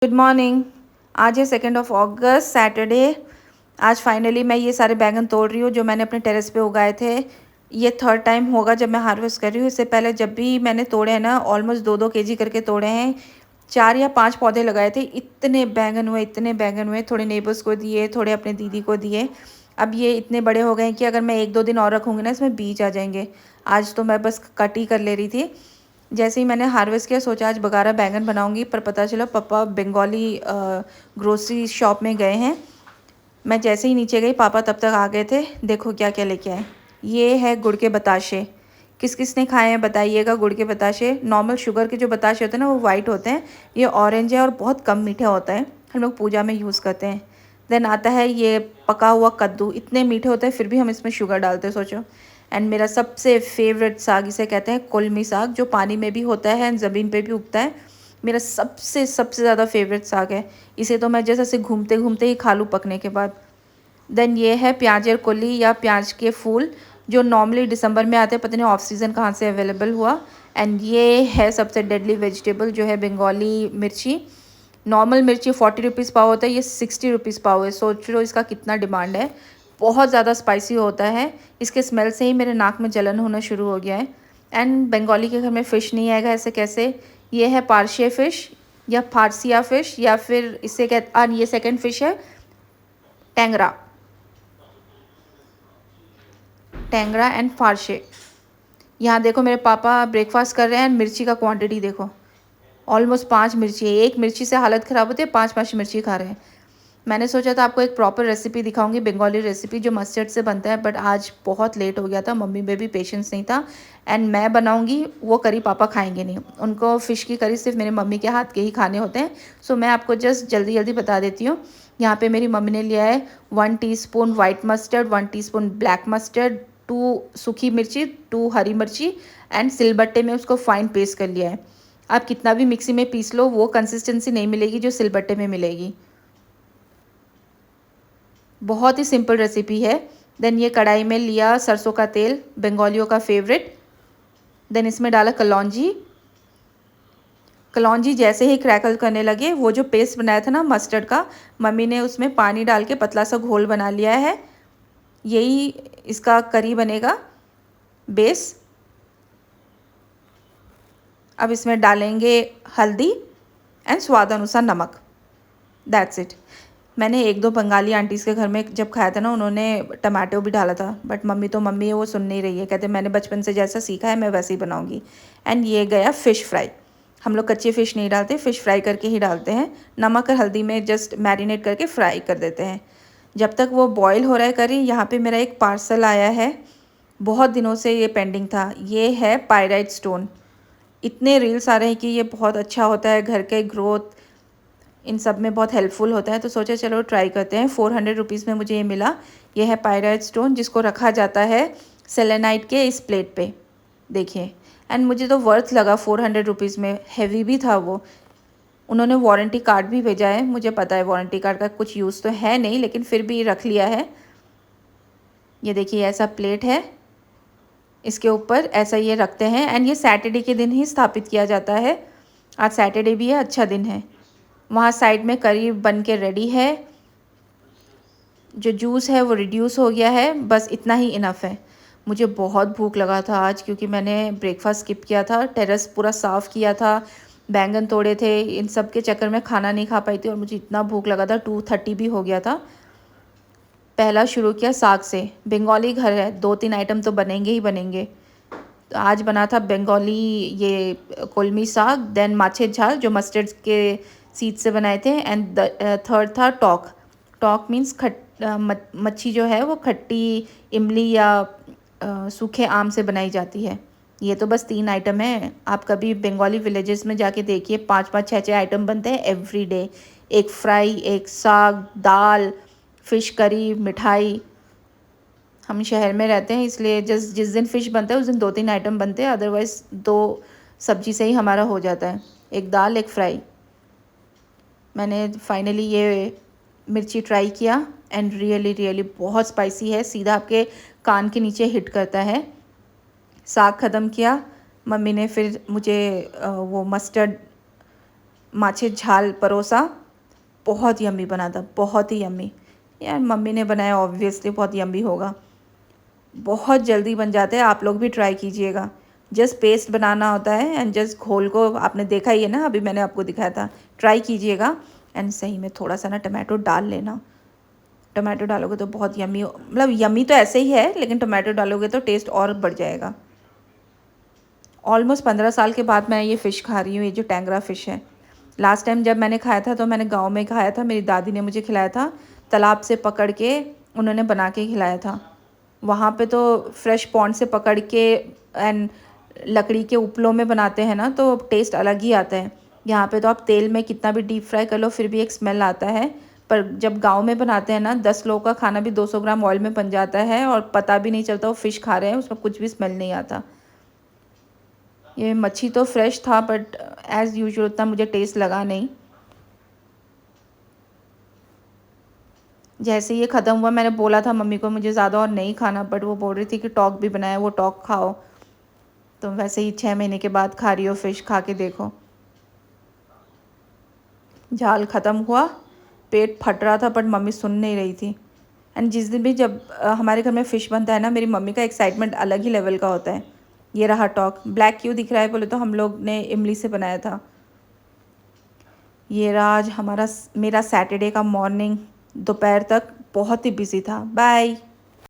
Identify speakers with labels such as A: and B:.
A: Good morning. आज है 2 Saturday. आज फाइनली मैं ये सारे बैंगन तोड़ रही हूँ जो मैंने अपने टेरेस पे उगाए थे। ये थर्ड टाइम होगा जब मैं हार्वेस्ट कर रही हूँ। इससे पहले जब भी मैंने तोड़े हैं ना, ऑलमोस्ट 2-2 केजी करके तोड़े हैं। 4 या 5 पौधे लगाए थे, इतने बैंगन हुए। थोड़े नेबर्स को दिए, थोड़े अपने दीदी को दिए। अब ये इतने बड़े हो गए हैं कि अगर मैं 1-2 दिन और रखूँगी ना, इसमें बीज आ जाएंगे। आज तो मैं बस कट ही कर ले रही थी। जैसे ही मैंने हार्वेस्ट किया, सोचा आज बघारा बैंगन बनाऊंगी, पर पता चला पापा बंगाली ग्रोसरी शॉप में गए हैं। मैं जैसे ही नीचे गई, पापा तब तक आ गए थे। देखो क्या क्या लेके आए। ये है गुड़ के बताशे। किस किस ने खाए हैं बताइएगा। गुड़ के बताशे, नॉर्मल शुगर के जो बताशे होते हैं ना, वो वाइट होते हैं। ये ऑरेंज है और बहुत कम मीठा होता है। हम लोग पूजा में यूज़ करते हैं। देन आता है ये पका हुआ कद्दू। इतने मीठे होते हैं फिर भी हम इसमें शुगर डालते हैं, सोचो। एंड मेरा सबसे फेवरेट साग, इसे कहते हैं कलमी साग, जो पानी में भी होता है एंड ज़मीन पे भी उगता है। मेरा सबसे सबसे ज़्यादा फेवरेट साग है। इसे तो मैं जैसे घूमते घूमते ही खा लूँ पकने के बाद। देन ये है प्याज कली या प्याज के फूल, जो नॉर्मली दिसंबर में आते हैं, पता नहीं ऑफ सीज़न कहाँ से अवेलेबल हुआ। एंड ये है सबसे डेडली वेजिटेबल, जो है बंगाली मिर्ची। नॉर्मल मिर्ची 40 रुपीज़ पाव होता है, ये 60 रुपीज़ पाव है। सोच लो इसका कितना डिमांड है। बहुत ज़्यादा स्पाइसी होता है। इसके स्मेल से ही मेरे नाक में जलन होना शुरू हो गया है। एंड बंगाली के घर में फ़िश नहीं आएगा ऐसे कैसे। ये है पार्शे फ़िश या फारसिया फ़िश, या फिर इसे ये सेकंड फ़िश है टेंगरा। टेंगरा एंड फारशे। यहाँ देखो मेरे पापा ब्रेकफास्ट कर रहे हैं। मिर्ची का क्वांटिटी देखो, ऑलमोस्ट 5 मिर्ची है। एक मिर्ची से हालत ख़राब होती है, 5-5 मिर्ची खा रहे हैं। मैंने सोचा था आपको एक प्रॉपर रेसिपी दिखाऊंगी, बंगाली रेसिपी जो मस्टर्ड से बनता है, बट आज बहुत लेट हो गया था, मम्मी में भी पेशेंस नहीं था। एंड मैं बनाऊंगी वो करी, पापा खाएंगे नहीं। उनको फ़िश की करी सिर्फ मेरी मम्मी के हाथ के ही खाने होते हैं। सो मैं आपको जस्ट जल्दी जल्दी बता देती हूँ। यहाँ पे मेरी मम्मी ने लिया है 1 teaspoon white mustard, 1 teaspoon black mustard, 2 सूखी मिर्ची, 2 हरी मिर्ची, एंड सिलबट्टे में उसको फाइन पेस्ट कर लिया है। आप कितना भी मिक्सी में पीस लो, वो कंसिस्टेंसी नहीं मिलेगी जो सिलबट्टे में मिलेगी। बहुत ही सिंपल रेसिपी है। देन ये कढ़ाई में लिया सरसों का तेल, बंगालियों का फेवरेट। देन इसमें डाला कलौंजी। कलौंजी जैसे ही क्रैकल करने लगे, वो जो पेस्ट बनाया था ना मस्टर्ड का, मम्मी ने उसमें पानी डाल के पतला सा घोल बना लिया है। यही इसका करी बनेगा, बेस। अब इसमें डालेंगे हल्दी एंड स्वाद अनुसार नमक। That's it. मैंने 1-2 बंगाली आंटीज़ के घर में जब खाया था ना, उन्होंने टमाटो भी डाला था, बट मम्मी तो मम्मी है, वो सुन नहीं रही है। कहते मैंने बचपन से जैसा सीखा है मैं वैसे ही बनाऊंगी। एंड ये गया फ़िश फ्राई। हम लोग कच्ची फ़िश नहीं डालते, फ़िश फ्राई करके ही डालते हैं। नमक और हल्दी में जस्ट मैरिनेट करके फ्राई कर देते हैं। जब तक वो बॉयल हो रहा है करी, यहाँ पे मेरा एक पार्सल आया है। बहुत दिनों से ये पेंडिंग था। ये है पायराइट स्टोन। इतने रील्स आ रहे हैं कि ये बहुत अच्छा होता है, घर के ग्रोथ इन सब में बहुत हेल्पफुल होता है, तो सोचा चलो ट्राई करते हैं। 400 रुपीज़ में मुझे ये मिला। ये है पायराइट स्टोन, जिसको रखा जाता है सेलेनाइट के इस प्लेट पे, देखिए। एंड मुझे तो वर्थ लगा 400 रुपीज़ में, हैवी भी था वो। उन्होंने वारंटी कार्ड भी भेजा है। मुझे पता है वारंटी कार्ड का कुछ यूज़ तो है नहीं, लेकिन फिर भी रख लिया है। ये देखिए ऐसा प्लेट है, इसके ऊपर ऐसा ये रखते हैं। एंड ये सैटरडे के दिन ही स्थापित किया जाता है। आज सैटरडे भी है, अच्छा दिन है। वहाँ साइड में करी बन के रेडी है। जो जूस है वो रिड्यूस हो गया है, बस इतना ही इनफ है। मुझे बहुत भूख लगा था आज, क्योंकि मैंने ब्रेकफास्ट स्किप किया था, टेरेस पूरा साफ़ किया था, बैंगन तोड़े थे, इन सब के चक्कर में खाना नहीं खा पाई थी। और मुझे इतना भूख लगा था, 2:30 भी हो गया था। पहला शुरू किया साग से। बंगाली घर है, 2-3 आइटम तो बनेंगे ही बनेंगे। तो आज बना था बंगाली ये कोलमी साग, देन माछे झाल जो मस्टर्ड के सीड से बनाए थे, एंड थर्ड था टॉक। टॉक मीन्स मच्छी जो है वो खट्टी इमली या सूखे आम से बनाई जाती है। ये तो बस 3 आइटम है। आप कभी बंगाली विलेजेस में जाके देखिए, 5-5 6-6 आइटम बनते हैं एवरी डे। एक फ्राई, एक साग, दाल, फिश करी, मिठाई। हम शहर में रहते हैं, इसलिए जिस दिन फ़िश बनता है उस दिन 2-3 आइटम बनते हैं, अदरवाइज़ 2 सब्जी से ही हमारा हो जाता है, एक दाल एक फ्राई। मैंने फाइनली ये मिर्ची ट्राई किया एंड रियली रियली बहुत स्पाइसी है, सीधा आपके कान के नीचे हिट करता है। साग ख़त्म किया, मम्मी ने फिर मुझे वो मस्टर्ड माछे झाल परोसा, बहुत यम्मी बना था, बहुत ही यम्मी। यार मम्मी ने बनाया, ऑब्वियसली बहुत यम्मी होगा। बहुत जल्दी बन जाते हैं, आप लोग भी ट्राई कीजिएगा। जस्ट पेस्ट बनाना होता है एंड जस्ट घोल को आपने देखा ही है ना, अभी मैंने आपको दिखाया था। ट्राई कीजिएगा एंड सही में थोड़ा सा ना टमाटो डाल लेना। टमाटो डालोगे तो बहुत यम्मी, मतलब यम्मी तो ऐसे ही है, लेकिन टमाटो डालोगे तो टेस्ट और बढ़ जाएगा। ऑलमोस्ट 15 साल के बाद मैं ये फ़िश खा रही हूँ, ये जो टैंगरा फ़िश है। लास्ट टाइम जब मैंने खाया था तो मैंने गाँव में खाया था, मेरी दादी ने मुझे खिलाया था, तालाब से पकड़ के उन्होंने बना के खिलाया था। वहाँ पे तो फ्रेश पॉन्ड से पकड़ के एंड लकड़ी के उपलों में बनाते हैं ना, तो टेस्ट अलग ही आता है। यहाँ पे तो आप तेल में कितना भी डीप फ्राई कर लो फिर भी एक स्मेल आता है, पर जब गांव में बनाते हैं ना, 10 लोगों का खाना भी 200 ग्राम ऑयल में बन जाता है और पता भी नहीं चलता वो फ़िश खा रहे हैं, उसमें कुछ भी स्मेल नहीं आता। ये मच्छी तो फ्रेश था बट एज़ यूजुअल उतना मुझे टेस्ट लगा नहीं। जैसे ये ख़त्म हुआ, मैंने बोला था मम्मी को मुझे ज़्यादा और नहीं खाना, बट वो बोल रही थी कि टॉक भी बनाया, वो टॉक खाओ। तो वैसे ही 6 महीने के बाद खा रही हो फ़िश, खा के देखो। झाल ख़त्म हुआ, पेट फट रहा था बट मम्मी सुन नहीं रही थी। एंड जिस दिन भी जब हमारे घर में फ़िश बनता है ना, मेरी मम्मी का एक्साइटमेंट अलग ही लेवल का होता है। ये रहा टॉक। ब्लैक क्यों दिख रहा है बोले तो हम लोग ने इमली से बनाया था। ये रहा आज मेरा सैटरडे का मॉर्निंग। दोपहर तक बहुत ही बिजी था। बाय।